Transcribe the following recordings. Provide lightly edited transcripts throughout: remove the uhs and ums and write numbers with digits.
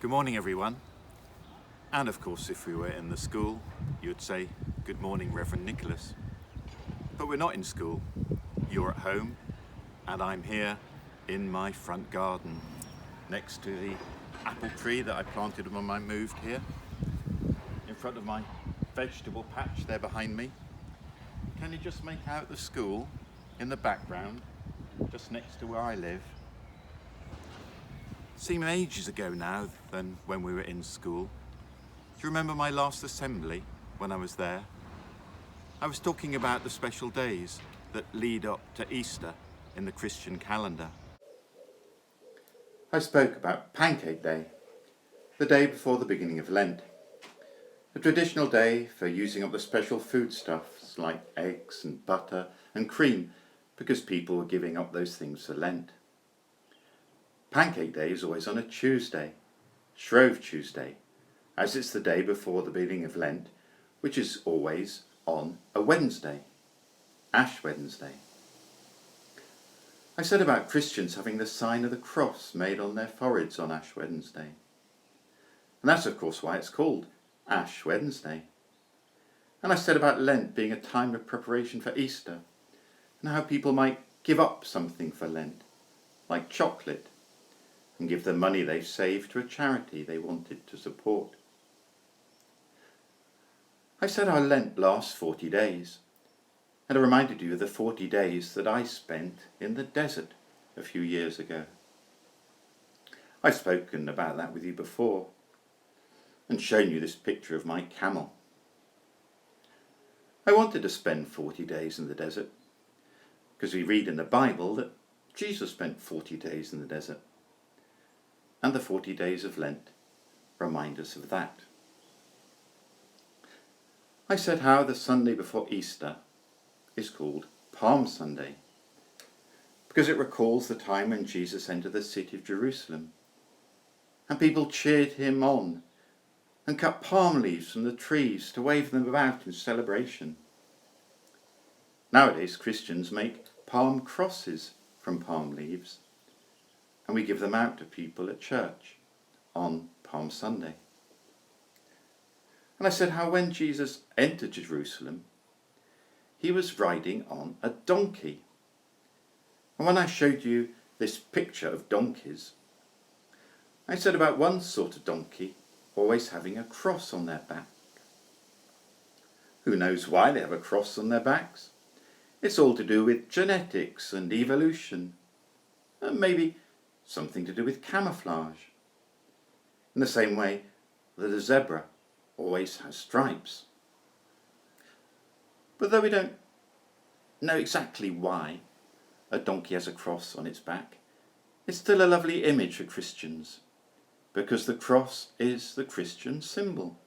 Good morning, everyone. And of course, if we were in the school, you would say, "Good morning, Reverend Nicholas." But we're not in school. You're at home, and I'm here in my front garden, next to the apple tree that I planted when I moved here, in front of my vegetable patch there behind me. Can you just make out the school in the background, just next to where I live? Seemed ages ago now than when we were in school. Do you remember my last assembly when I was there? I was talking about the special days that lead up to Easter in the Christian calendar. I spoke about Pancake Day, the day before the beginning of Lent, a traditional day for using up the special foodstuffs like eggs and butter and cream because people were giving up those things for Lent. Pancake Day is always on a Tuesday, Shrove Tuesday, as it's the day before the beginning of Lent, which is always on a Wednesday, Ash Wednesday. I said about Christians having the sign of the cross made on their foreheads on Ash Wednesday. And that's of course why it's called Ash Wednesday. And I said about Lent being a time of preparation for Easter, and how people might give up something for Lent, like chocolate, and give the money they've saved to a charity they wanted to support. I said how Lent lasts 40 days, and I reminded you of the 40 days that I spent in the desert a few years ago. I've spoken about that with you before, and shown you this picture of my camel. I wanted to spend 40 days in the desert, because we read in the Bible that Jesus spent 40 days in the desert. And the 40 days of Lent remind us of that. I said how the Sunday before Easter is called Palm Sunday, because it recalls the time when Jesus entered the city of Jerusalem, and people cheered him on and cut palm leaves from the trees to wave them about in celebration. Nowadays, Christians make palm crosses from palm leaves, and we give them out to people at church on Palm Sunday. And I said how when Jesus entered Jerusalem, he was riding on a donkey. And when I showed you this picture of donkeys, I said about one sort of donkey always having a cross on their back. Who knows why they have a cross on their backs? It's all to do with genetics and evolution, and maybe something to do with camouflage. In the same way that a zebra always has stripes. But though we don't know exactly why a donkey has a cross on its back, it's still a lovely image for Christians, because the cross is the Christian symbol.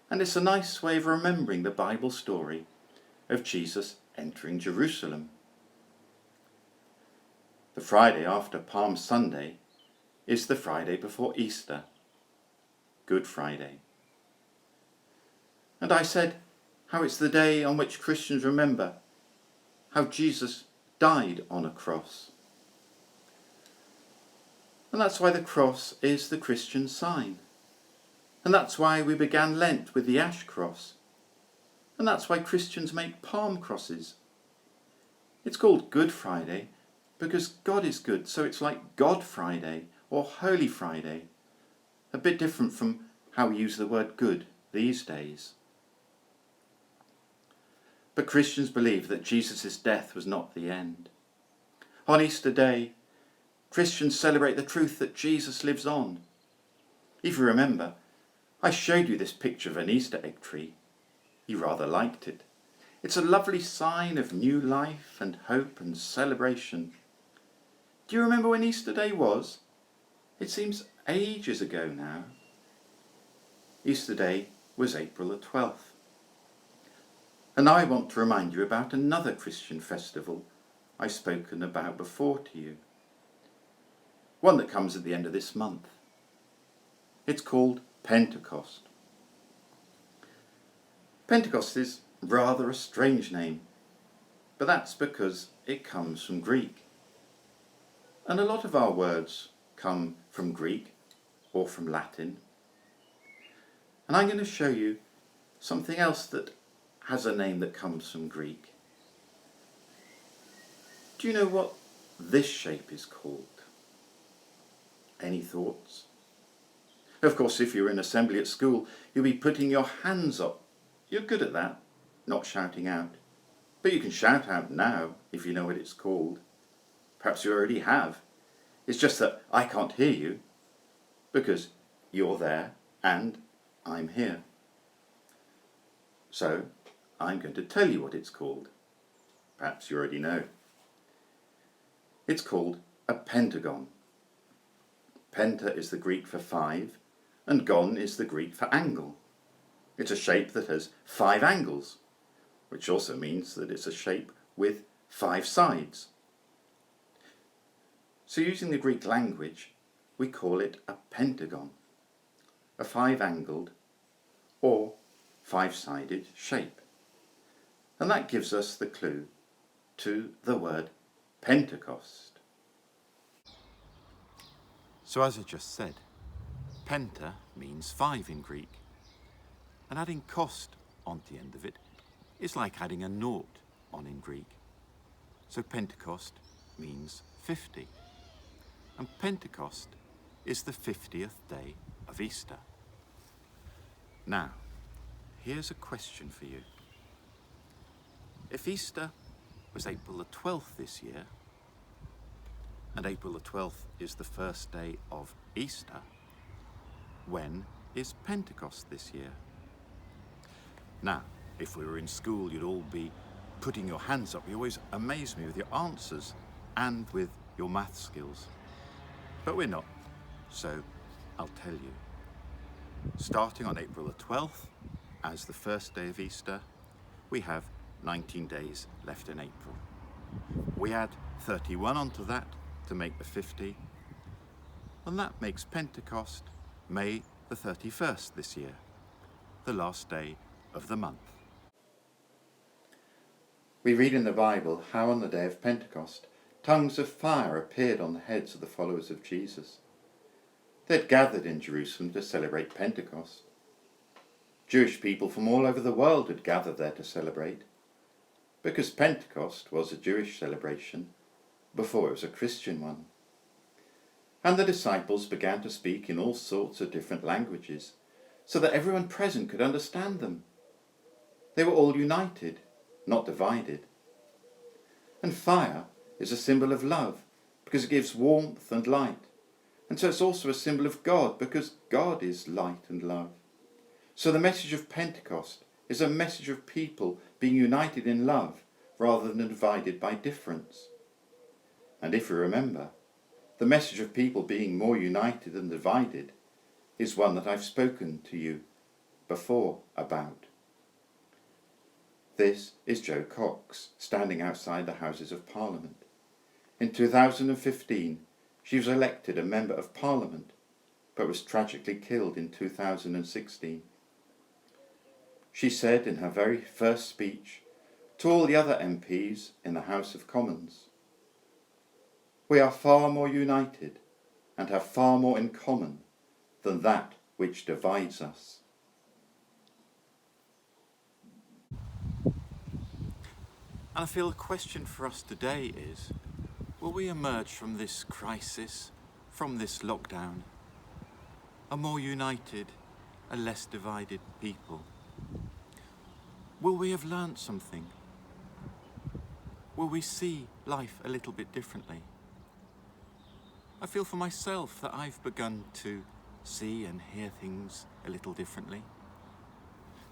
And it's a nice way of remembering the Bible story of Jesus entering Jerusalem. The Friday after Palm Sunday is the Friday before Easter, Good Friday. And I said how it's the day on which Christians remember how Jesus died on a cross. And that's why the cross is the Christian sign. And that's why we began Lent with the ash cross. And that's why Christians make palm crosses. It's called Good Friday because God is good, so it's like God Friday or Holy Friday, a bit different from how we use the word good these days. But Christians believe that Jesus' death was not the end. On Easter Day, Christians celebrate the truth that Jesus lives on. If you remember, I showed you this picture of an Easter egg tree. You rather liked it. It's a lovely sign of new life and hope and celebration. Do you remember when Easter Day was? It seems ages ago now. Easter Day was April the 12th. And now I want to remind you about another Christian festival I've spoken about before to you. One that comes at the end of this month. It's called Pentecost. Pentecost is rather a strange name, but that's because it comes from Greek. And a lot of our words come from Greek or from Latin. And I'm going to show you something else that has a name that comes from Greek. Do you know what this shape is called? Any thoughts? Of course, if you're in assembly at school, you'll be putting your hands up. You're good at that, not shouting out. But you can shout out now if you know what it's called. Perhaps you already have. It's just that I can't hear you because you're there and I'm here. So I'm going to tell you what it's called. Perhaps you already know. It's called a pentagon. Penta is the Greek for 5 and gon is the Greek for angle. It's a shape that has 5 angles, which also means that it's a shape with 5 sides. So using the Greek language, we call it a pentagon, a 5-angled or 5-sided shape. And that gives us the clue to the word Pentecost. So as I just said, penta means 5 in Greek, and adding cost on the end of it is like adding a naught on in Greek. So Pentecost means 50. And Pentecost is the 50th day of Easter. Now, here's a question for you. If Easter was April the 12th this year, and April the 12th is the first day of Easter, when is Pentecost this year? Now, if we were in school, you'd all be putting your hands up. You always amaze me with your answers and with your math skills. But we're not, so I'll tell you. Starting on April the 12th, as the first day of Easter, we have 19 days left in April. We add 31 onto that to make the 50, and that makes Pentecost May the 31st this year, the last day of the month. We read in the Bible how on the day of Pentecost, tongues of fire appeared on the heads of the followers of Jesus. They had gathered in Jerusalem to celebrate Pentecost. Jewish people from all over the world had gathered there to celebrate, because Pentecost was a Jewish celebration before it was a Christian one. And the disciples began to speak in all sorts of different languages, so that everyone present could understand them. They were all united, not divided. And fire is a symbol of love, because it gives warmth and light. And so it's also a symbol of God, because God is light and love. So the message of Pentecost is a message of people being united in love, rather than divided by difference. And if you remember, the message of people being more united than divided is one that I've spoken to you before about. This is Jo Cox, standing outside the Houses of Parliament. In 2015, she was elected a Member of Parliament, but was tragically killed in 2016. She said in her very first speech to all the other MPs in the House of Commons, "We are far more united and have far more in common than that which divides us." And I feel the question for us today is, will we emerge from this crisis, from this lockdown, a more united, a less divided people? Will we have learnt something? Will we see life a little bit differently? I feel for myself that I've begun to see and hear things a little differently.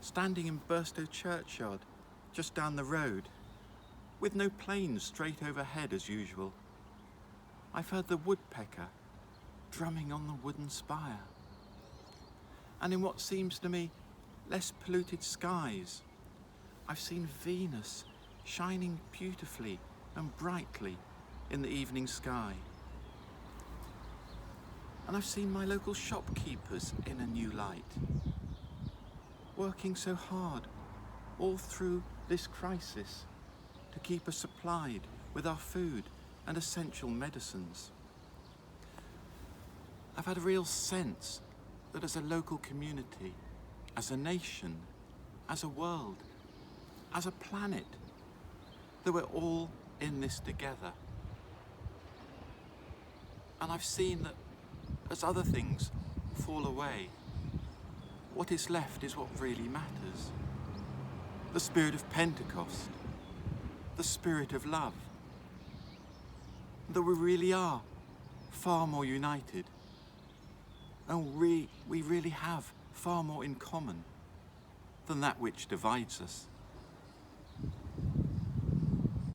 Standing in Burstow churchyard, just down the road, with no planes straight overhead as usual, I've heard the woodpecker drumming on the wooden spire. And in what seems to me less polluted skies, I've seen Venus shining beautifully and brightly in the evening sky. And I've seen my local shopkeepers in a new light, working so hard all through this crisis to keep us supplied with our food and essential medicines. I've had a real sense that as a local community, as a nation, as a world, as a planet, that we're all in this together. And I've seen that as other things fall away, what is left is what really matters. The spirit of Pentecost, the spirit of love. That we really are far more united, and we really have far more in common than that which divides us.